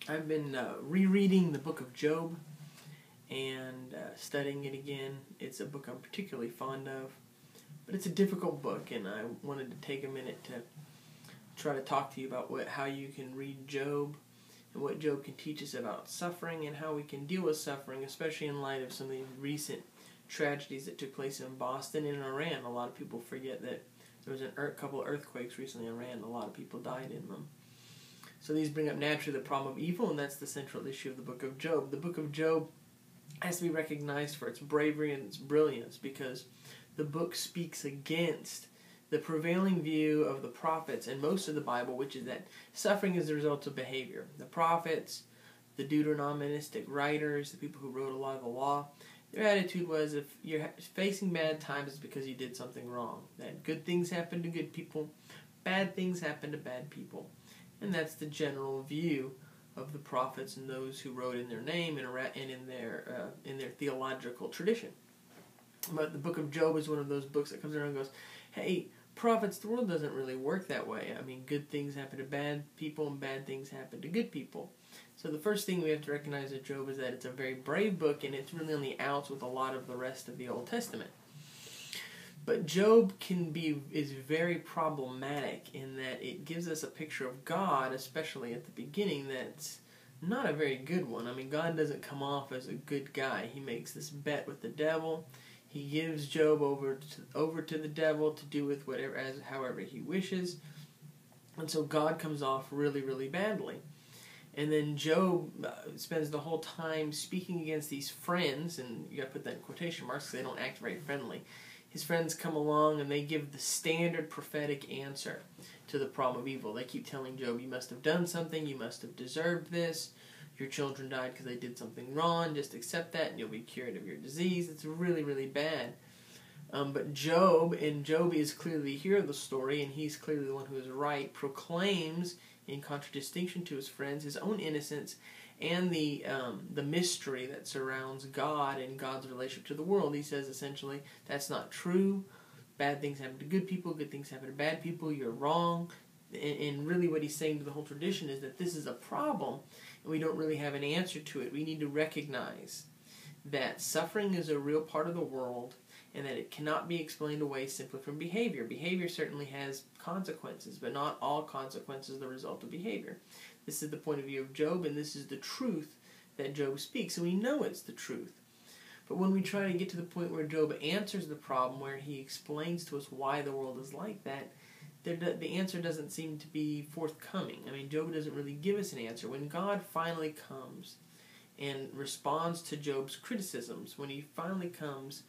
I've been rereading the book of Job and studying it again. It's a book I'm particularly fond of, but it's a difficult book, and I wanted to take a minute to try to talk to you about how you can read Job and what Job can teach us about suffering and how we can deal with suffering, especially in light of some of the recent tragedies that took place in Boston and in Iran. A lot of people forget that there was a couple of earthquakes recently in Iran. A lot of people died in them. So these bring up naturally the problem of evil, and that's the central issue of the book of Job. The book of Job has to be recognized for its bravery and its brilliance because the book speaks against the prevailing view of the prophets and most of the Bible, which is that suffering is the result of behavior. The prophets, the Deuteronomistic writers, the people who wrote a lot of the law, their attitude was if you're facing bad times, it's because you did something wrong. That good things happen to good people, bad things happen to bad people. And that's the general view of the prophets and those who wrote in their name and in their theological tradition. But the book of Job is one of those books that comes around and goes, hey, prophets, the world doesn't really work that way. I mean, good things happen to bad people and bad things happen to good people. So the first thing we have to recognize of Job is that it's a very brave book, and it's really on the outs with a lot of the rest of the Old Testament. But Job is very problematic in that it gives us a picture of God, especially at the beginning, that's not a very good one. I mean, God doesn't come off as a good guy. He makes this bet with the devil. He gives Job over to the devil to do with however he wishes. And so God comes off really, really badly. And then Job spends the whole time speaking against these friends, and you got to put that in quotation marks because they don't act very friendly. His friends come along and they give the standard prophetic answer to the problem of evil. They keep telling Job, you must have done something, you must have deserved this, your children died because they did something wrong, just accept that and you'll be cured of your disease. It's really, really bad. But Job is clearly the hero of the story, and he's clearly the one who is right, proclaims, in contradistinction to his friends, his own innocence and the mystery that surrounds God and God's relationship to the world. He says essentially, that's not true. Bad things happen to good people, good things happen to bad people, you're wrong. And really what he's saying to the whole tradition is that this is a problem, and we don't really have an answer to it. We need to recognize that suffering is a real part of the world, and that it cannot be explained away simply from behavior. Behavior certainly has consequences, but not all consequences are the result of behavior. This is the point of view of Job, and this is the truth that Job speaks, and we know it's the truth. But when we try to get to the point where Job answers the problem, where he explains to us why the world is like that, the answer doesn't seem to be forthcoming. I mean, Job doesn't really give us an answer. When God finally comes and responds to Job's criticisms, when he finally comes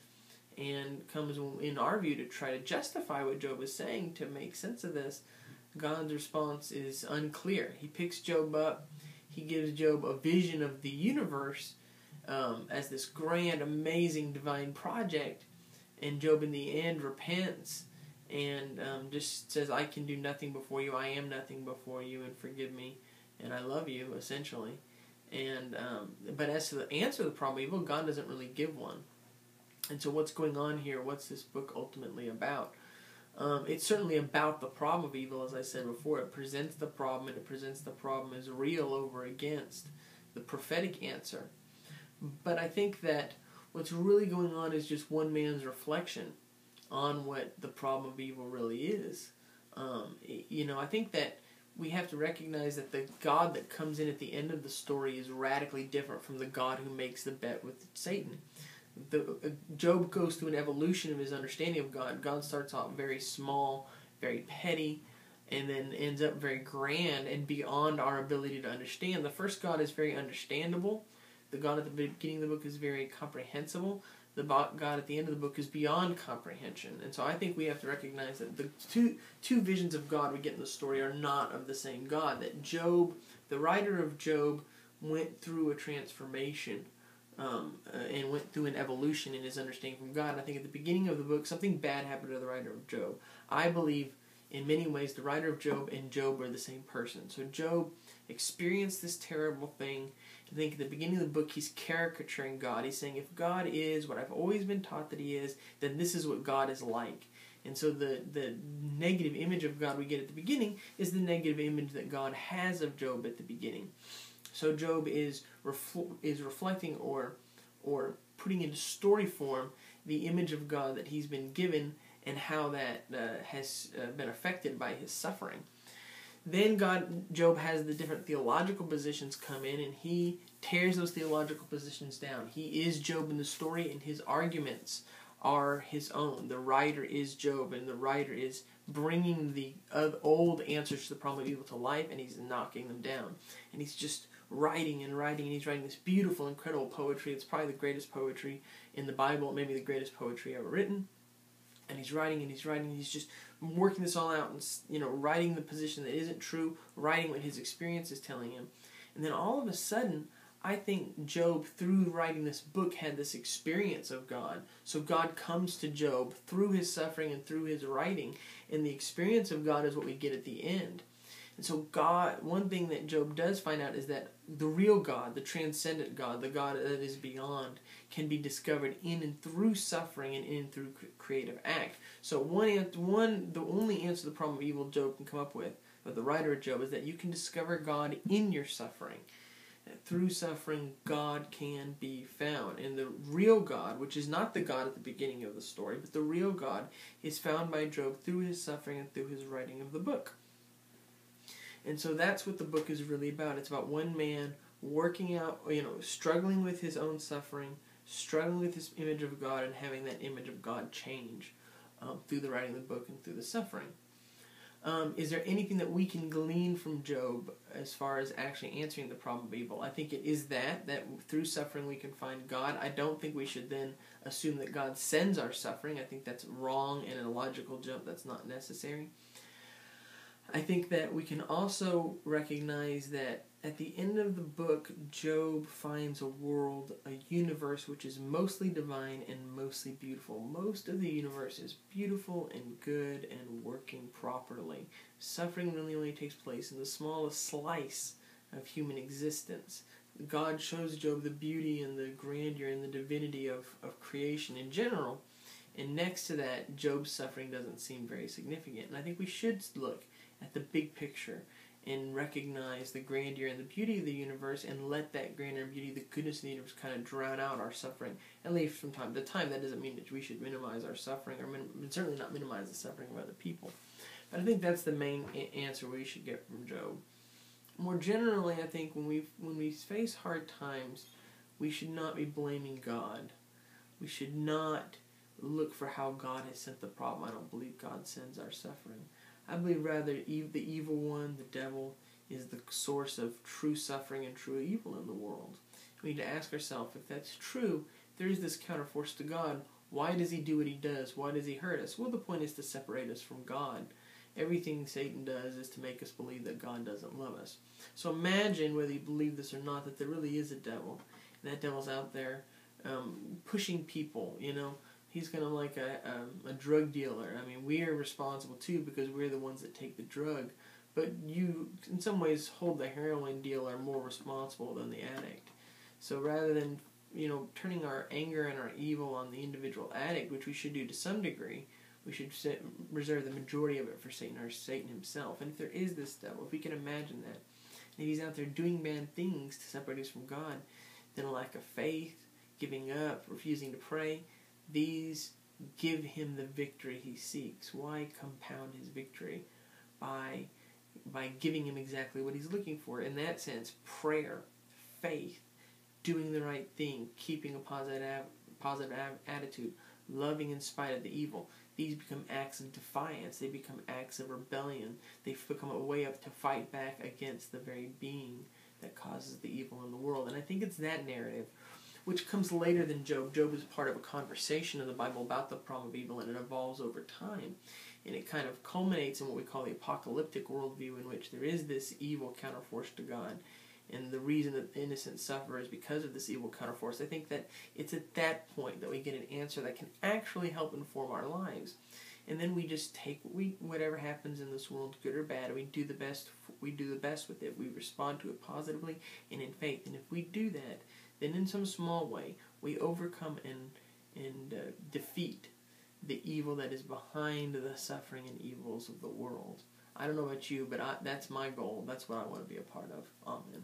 in our view to try to justify what Job is saying, to make sense of this, God's response is unclear. He picks Job up, he gives Job a vision of the universe as this grand, amazing divine project, and Job in the end repents and just says, I can do nothing before you, I am nothing before you, and forgive me, and I love you, essentially. And but as to the answer to the problem of evil, God doesn't really give one. And so what's going on here? What's this book ultimately about? It's certainly about the problem of evil, as I said before. It presents the problem, and it presents the problem as real over against the prophetic answer. But I think that what's really going on is just one man's reflection on what the problem of evil really is. I think that we have to recognize that the God that comes in at the end of the story is radically different from the God who makes the bet with Satan. Job goes through an evolution of his understanding of God. God starts off very small, very petty, and then ends up very grand and beyond our ability to understand. The first God is very understandable. The God at the beginning of the book is very comprehensible. The God at the end of the book is beyond comprehension. And so I think we have to recognize that the two visions of God we get in the story are not of the same God. That Job, the writer of Job, went through a transformation and went through an evolution in his understanding from God. And I think at the beginning of the book, something bad happened to the writer of Job. I believe, in many ways, the writer of Job and Job are the same person. So Job experienced this terrible thing. I think at the beginning of the book, he's caricaturing God. He's saying, if God is what I've always been taught that he is, then this is what God is like. And so the negative image of God we get at the beginning is the negative image that God has of Job at the beginning. So Job is reflecting or putting into story form the image of God that he's been given and how that has been affected by his suffering. Then Job has the different theological positions come in, and he tears those theological positions down. He is Job in the story, and his arguments are his own. The writer is Job, and the writer is bringing the old answers to the problem of evil to life, and he's knocking them down. And he's just writing and writing, and he's writing this beautiful, incredible poetry. It's probably the greatest poetry in the Bible, maybe the greatest poetry ever written. And he's writing, and he's writing, and he's just working this all out, and writing the position that isn't true, writing what his experience is telling him. And then all of a sudden, I think Job, through writing this book, had this experience of God. So God comes to Job through his suffering and through his writing, and the experience of God is what we get at the end. And so one thing that Job does find out is that the real God, the transcendent God, the God that is beyond, can be discovered in and through suffering and in and through creative act. So the only answer to the problem of evil Job can come up with, or the writer of Job, is that you can discover God in your suffering. That through suffering, God can be found. And the real God, which is not the God at the beginning of the story, but the real God, is found by Job through his suffering and through his writing of the book. And so that's what the book is really about. It's about one man working out, struggling with his own suffering, struggling with his image of God, and having that image of God change through the writing of the book and through the suffering. Is there anything that we can glean from Job as far as actually answering the problem of evil? I think it is that through suffering we can find God. I don't think we should then assume that God sends our suffering. I think that's wrong and a logical jump. That's not necessary. I think that we can also recognize that at the end of the book, Job finds a world, a universe which is mostly divine and mostly beautiful. Most of the universe is beautiful and good and working properly. Suffering really only takes place in the smallest slice of human existence. God shows Job the beauty and the grandeur and the divinity of creation in general. And next to that, Job's suffering doesn't seem very significant. And I think we should look at the big picture and recognize the grandeur and the beauty of the universe, and let that grandeur and beauty, the goodness of the universe, kind of drown out our suffering, at least from time to time. That doesn't mean that we should minimize our suffering, or certainly not minimize the suffering of other people. But I think that's the main answer we should get from Job. More generally, I think when we face hard times, we should not be blaming God. We should not look for how God has sent the problem. I don't believe God sends our suffering. I believe rather the evil one, the devil, is the source of true suffering and true evil in the world. We need to ask ourselves, if that's true, there is this counterforce to God. Why does he do what he does? Why does he hurt us? Well, the point is to separate us from God. Everything Satan does is to make us believe that God doesn't love us. So imagine, whether you believe this or not, that there really is a devil. And that devil's out there pushing people, He's kind of like a drug dealer. I mean, we are responsible too because we're the ones that take the drug. But you, in some ways, hold the heroin dealer more responsible than the addict. So rather than, turning our anger and our evil on the individual addict, which we should do to some degree, we should reserve the majority of it for Satan, or Satan himself. And if there is this devil, if we can imagine that, and he's out there doing bad things to separate us from God, then a lack of faith, giving up, refusing to pray, these give him the victory he seeks. Why compound his victory? By giving him exactly what he's looking for. In that sense, prayer, faith, doing the right thing, keeping a positive attitude, loving in spite of the evil. These become acts of defiance. They become acts of rebellion. They become a way to fight back against the very being that causes the evil in the world. And I think it's that narrative, which comes later than Job. Job is part of a conversation in the Bible about the problem of evil, and it evolves over time. And it kind of culminates in what we call the apocalyptic worldview, in which there is this evil counterforce to God. And the reason that the innocent suffer is because of this evil counterforce. I think that it's at that point that we get an answer that can actually help inform our lives. And then we just take whatever happens in this world, good or bad, we do the best with it. We respond to it positively and in faith. And if we do that, then in some small way, we overcome and defeat the evil that is behind the suffering and evils of the world. I don't know about you, but that's my goal. That's what I want to be a part of. Amen.